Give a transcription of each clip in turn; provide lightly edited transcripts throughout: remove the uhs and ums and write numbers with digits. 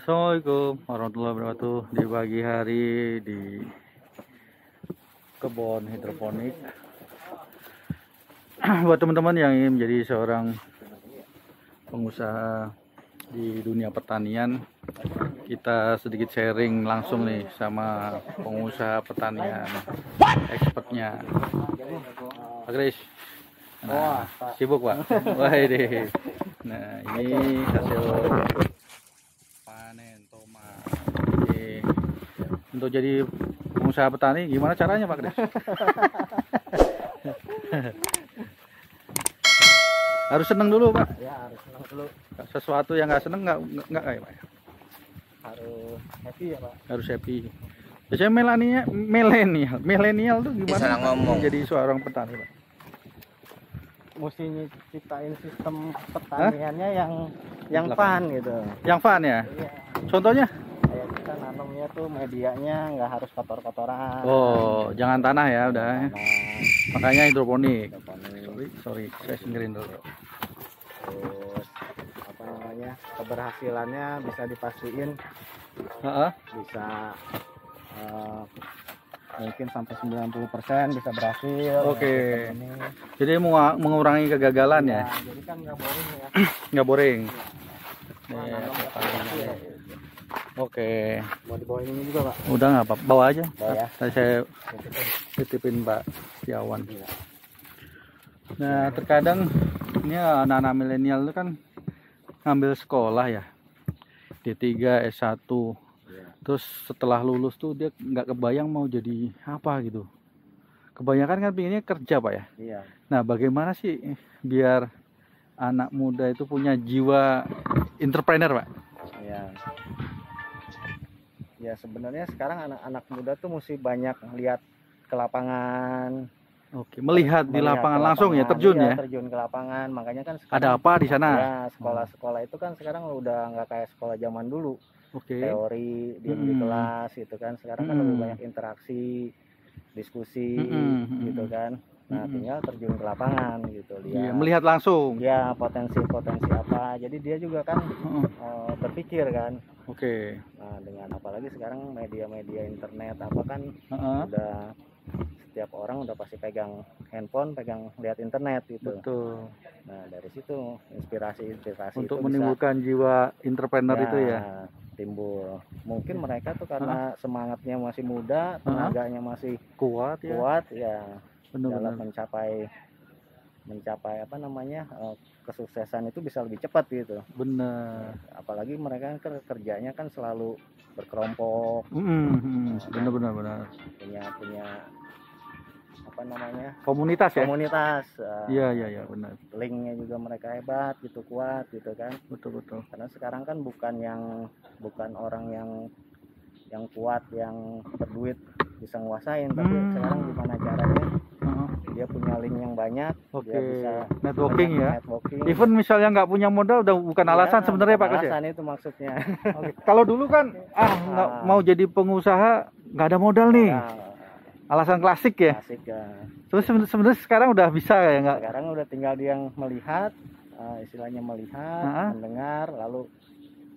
Assalamualaikum warahmatullahi wabarakatuh. Di pagi hari di kebun hidroponik. Buat teman-teman yang ingin menjadi seorang pengusaha di dunia pertanian, kita sedikit sharing langsung nih sama pengusaha pertanian expertnya, Pak Kris. Nah, sibuk Pak. Wah ini. Nah ini hasil panen tomat. Jadi, untuk jadi pengusaha petani gimana caranya Pak Kris? Harus seneng dulu Pak. Ya harus senang dulu. Sesuatu yang nggak seneng nggak kayak Pak. Harus happy ya Pak. Harus happy. Biasanya milenial tuh gimana jadi seorang petani Pak? Mesti ciptain sistem pertaniannya yang fun gitu. Yang fun ya? Iya. Contohnya? Kayak kita nanamnya tuh medianya nggak harus kotor-kotoran. Oh, jangan tanah ya udah. Makanya hidroponik. Hidroponik. Sorry, saya singkirin dulu. Terus apa namanya, keberhasilannya bisa dipastiin. Bisa mungkin sampai 90% bisa berhasil. Oke. Jadi mengurangi kegagalan ya? Jadi kan nggak boring ya. Nggak boring. Ya. Oke. Mau dibawain ini juga Pak? Udah nggak apa-apa, bawa aja. Bawa ya. Tadi saya titipin Pak Setiawan. Nah terkadang ini anak-anak milenial itu kan ngambil sekolah ya, D3, S1. Terus setelah lulus tuh dia nggak kebayang mau jadi apa gitu. Kebanyakan kan pinginnya kerja Pak ya. Iya. Nah bagaimana sih biar anak muda itu punya jiwa entrepreneur Pak? Iya. Ya sebenarnya sekarang anak-anak muda tuh mesti banyak lihat ke lapangan. Oke, melihat di lapangan langsung ya, terjun iya, ya. Terjun ke lapangan, makanya kan sekarang, ada apa di sana? Ya sekolah-sekolah itu kan sekarang udah nggak kayak sekolah zaman dulu. Oke. Teori di kelas gitu kan, sekarang kan lebih banyak interaksi, diskusi gitu kan. Nah tinggal terjun ke lapangan gitu, lihat. Iya, melihat langsung. Ya potensi-potensi apa, jadi dia juga kan berpikir kan. Oke. Nah dengan apalagi sekarang media-media internet apa kan udah setiap orang udah pasti pegang handphone, pegang lihat internet gitu. Betul. Nah dari situ inspirasi untuk itu menimbulkan jiwa entrepreneur ya, itu ya timbul. Mungkin mereka tuh karena semangatnya masih muda, tenaganya masih kuat ya benar-benar dalam mencapai apa namanya kesuksesan itu bisa lebih cepat gitu. Benar. Apalagi mereka kan kerjanya kan selalu berkelompok. Benar. Punya apa namanya, komunitas ya. Iya benar. Linknya juga mereka hebat gitu, kuat gitu kan. Betul. Karena sekarang kan bukan orang yang kuat, yang berduit bisa nguasain, tapi sekarang gimana caranya dia punya link yang banyak. Dia bisa networking ya. Networking. Even misalnya nggak punya modal udah bukan alasan sebenarnya Pak Kris. Alasan itu maksudnya. Kalau dulu kan nggak mau jadi pengusaha nggak ada modal nih. Alasan klasik ya. Klasik ya. Terus sebenarnya sekarang udah bisa ya nggak? Sekarang udah tinggal dia yang melihat, istilahnya melihat, mendengar, lalu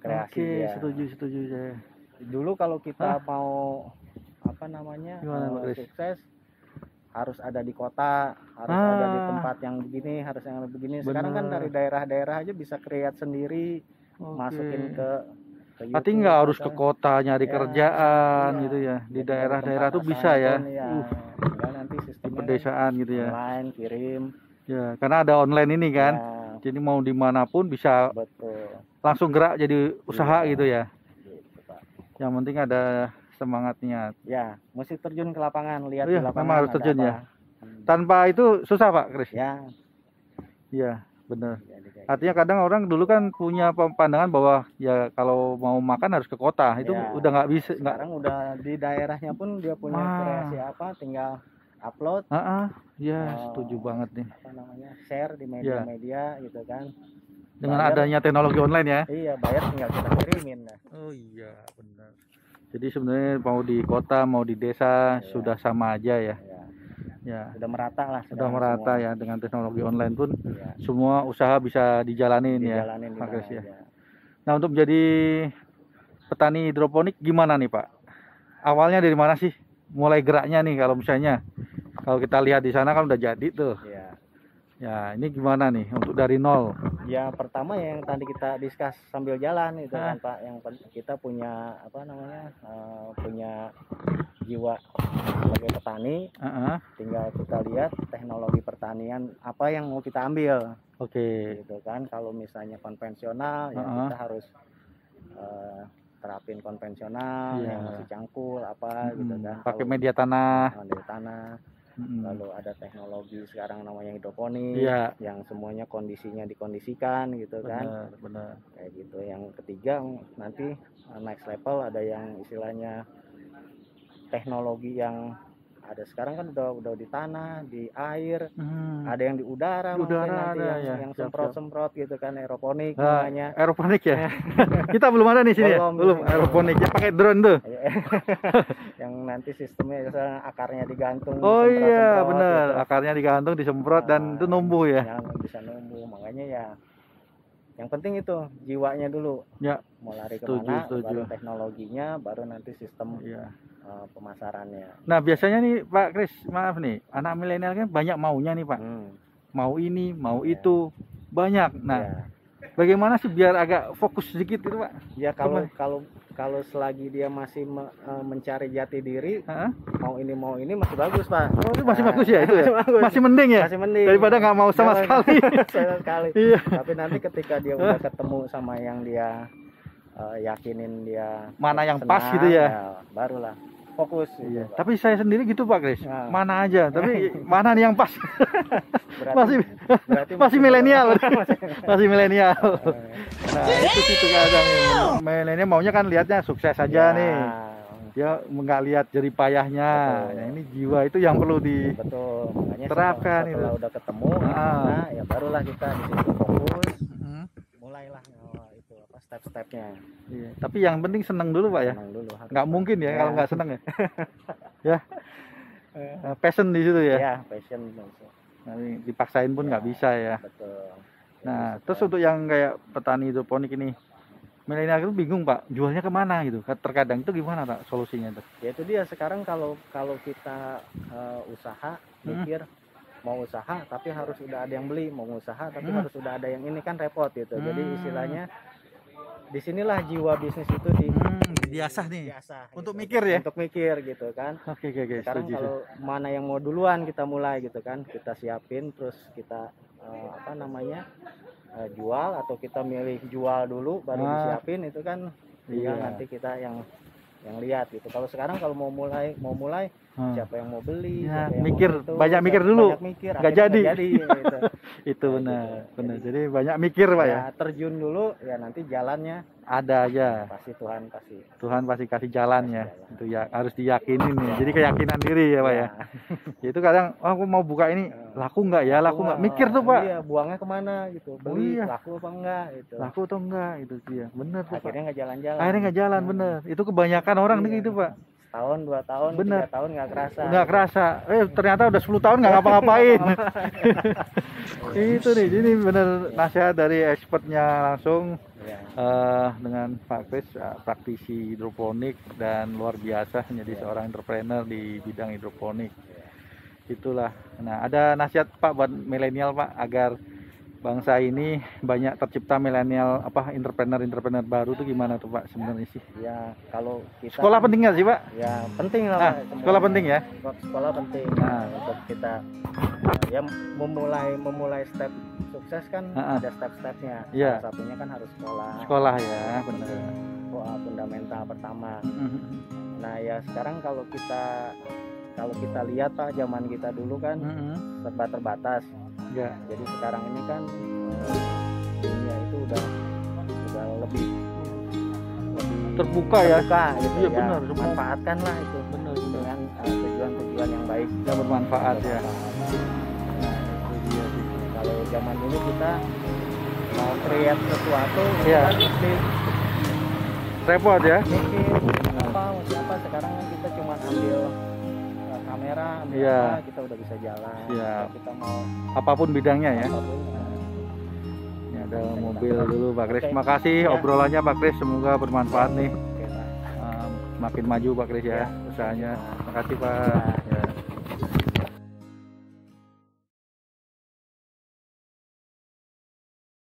kreasi. Oke, setuju saya. Dulu kalau kita mau apa namanya sukses harus ada di kota, harus ada di tempat yang begini, harus yang begini. Sekarang kan dari daerah-daerah aja bisa kreat sendiri, masukin ke Berarti nggak harus ke kota nyari kerjaan gitu ya. Di daerah-daerah tuh bisa ya. Nanti sistem pedesaan gitu ya. Online kirim. Ya, karena ada online ini kan. Ya. Jadi mau dimanapun bisa. Betul. Langsung gerak jadi usaha gitu ya. Gitu, Pak. Yang penting ada semangat niat. Ya, mesti terjun ke lapangan, lihat di lapangan. Memang harus terjun ya. Tanpa itu susah Pak Kris. Ya. Iya, benar. Artinya kadang orang dulu kan punya pandangan bahwa ya kalau mau makan harus ke kota. Itu udah nggak bisa. Sekarang udah di daerahnya pun dia punya kreasi apa, tinggal upload. Ya, setuju banget nih. Apa namanya, share di media-media gitu kan. Dengan adanya teknologi online ya. Iya, bayar tinggal kita kirimin. Oh iya, benar. Jadi sebenarnya mau di kota mau di desa sudah sama aja ya. Ya. Sudah merata lah. Sudah merata semua. Ya dengan teknologi online pun semua usaha bisa dijalanin ya. Nah untuk menjadi petani hidroponik gimana nih Pak? Awalnya dari mana sih? Mulai geraknya nih kalau misalnya kalau kita lihat di sana kan udah jadi tuh. Ya. Ya, ini gimana nih untuk dari nol? Ya pertama yang tadi kita discuss sambil jalan itu kan Pak, yang kita punya apa namanya punya jiwa sebagai petani. Tinggal kita lihat teknologi pertanian apa yang mau kita ambil. Oke. Gitu kan. Kalau misalnya konvensional ya kita harus terapin konvensional yang masih cangkul apa gitu kan. Pakai media tanah. Media tanah. Lalu ada teknologi sekarang namanya hidroponik yang semuanya kondisinya dikondisikan gitu kan. Benar. Kayak gitu. Yang ketiga nanti next level ada yang istilahnya teknologi yang ada sekarang kan udah di tanah, di air, ada yang di udara, nanti yang semprot-semprot gitu kan, aeroponik namanya. Aeroponik ya. Kita belum ada nih sini ya. Belum aeroponik ya, pakai drone tuh. Yang nanti sistemnya akarnya digantung. Oh iya, benar. Gitu. Akarnya digantung, disemprot dan itu numbuh ya. Yang bisa numbuh, makanya ya. Yang penting itu jiwanya dulu. Ya. Mau lari kemana, baru teknologinya, baru nanti sistem. Pemasarannya. Nah biasanya nih Pak Kris, maaf nih, anak milenial kan banyak maunya nih Pak, mau ini, mau itu, banyak. Nah, bagaimana sih biar agak fokus sedikit itu Pak? Ya kalau selagi dia masih mencari jati diri, mau ini masih bagus Pak. Oh itu masih bagus ya itu ya? Masih mending ya? Masih mending. Daripada nggak mau sama sekali. Sama sekali. Iya. Tapi nanti ketika dia udah ketemu sama yang dia yakinin dia mana yang pas gitu ya, barulah fokus. Iya. Gitu, tapi saya sendiri gitu Pak Kris, mana aja, tapi mana nih yang pas? masih milenial, masih milenial. Nah itu kadang milenial maunya kan lihatnya sukses aja nih, dia nggak lihat jerih payahnya. Nah, ini jiwa itu yang perlu diterapkan. Setelah udah ketemu, ya barulah kita di situ fokus, mulailah itu step-stepnya. Iya. Tapi yang penting seneng dulu Pak ya. Seneng dulu. Nggak mungkin ya kalau nggak seneng ya. Ya. Passion di situ ya. Iya, passion. Nanti dipaksain pun nggak bisa ya. Betul. Nah, terus untuk yang kayak petani hidroponik ini, milenial itu bingung Pak, jualnya kemana gitu. Terkadang itu gimana Pak solusinya itu? Ya itu dia sekarang kalau kita usaha mikir mau usaha tapi harus udah ada yang beli, mau usaha tapi harus udah ada yang ini kan repot gitu. Jadi istilahnya disinilah jiwa bisnis itu diasah nih. Untuk gitu. mikir ya. Untuk mikir gitu kan. Oke. Sekarang kalau mana yang mau duluan kita mulai gitu kan, kita siapin terus kita jual atau kita milih jual dulu baru disiapin itu kan. Nanti kita yang lihat gitu. Kalau sekarang kalau mau mulai siapa yang mau beli, mikir, banyak mikir dulu, nggak jadi gitu. Itu benar. Jadi banyak mikir Pak ya. Terjun dulu ya nanti jalannya ada aja. Pasti Tuhan pasti kasih jalan ya. Itu ya harus diyakinin ya. Jadi keyakinan diri ya Pak ya. Itu kadang aku mau buka ini laku nggak ya, laku nggak, mikir tuh Pak. Iya, buangnya kemana gitu, beli laku apa enggak gitu. Laku atau enggak itu dia, bener tuh akhirnya nggak jalan-jalan. Akhirnya nggak jalan, bener. Itu kebanyakan orang gitu Pak. Tahun 2 tahun, bener. 3 tahun nggak kerasa. Ternyata udah 10 tahun nggak ngapa-ngapain. Itu nih, ini bener nasihat dari expertnya langsung. Dengan Pak Kris, praktisi hidroponik dan luar biasa menjadi seorang entrepreneur di bidang hidroponik. Itulah. Nah, ada nasihat Pak buat milenial Pak agar bangsa ini banyak tercipta milenial entrepreneur baru tuh gimana tuh Pak sebenarnya sih? Ya kalau kita sekolah penting nggak sih Pak? Ya penting lah Pak. Sekolah penting ya? Sekolah penting. Untuk kita ya memulai step sukses kan ada step-stepnya. Salah satunya kan harus sekolah. Sekolah ya, benar. Fundamental pertama. Nah ya sekarang kalau kita lihat Pak, zaman kita dulu kan serba terbatas. Ya. Jadi sekarang ini kan dunia itu udah lebih terbuka ya. Gitu, iya benar. Manfaatkanlah itu dengan tujuan-tujuan yang baik. Yang bermanfaat ya. Kalau zaman dulu kita mau create sesuatu mesti repot ya. Apa sekarang kita cuma ambil kamera, kita udah bisa jalan. Kita mau apapun bidangnya ya. Ini ada mobil dulu Pak Kris. Makasih obrolannya Pak Kris, semoga bermanfaat nih. makin maju Pak Kris ya, usahanya. Terima kasih Pak. Ya.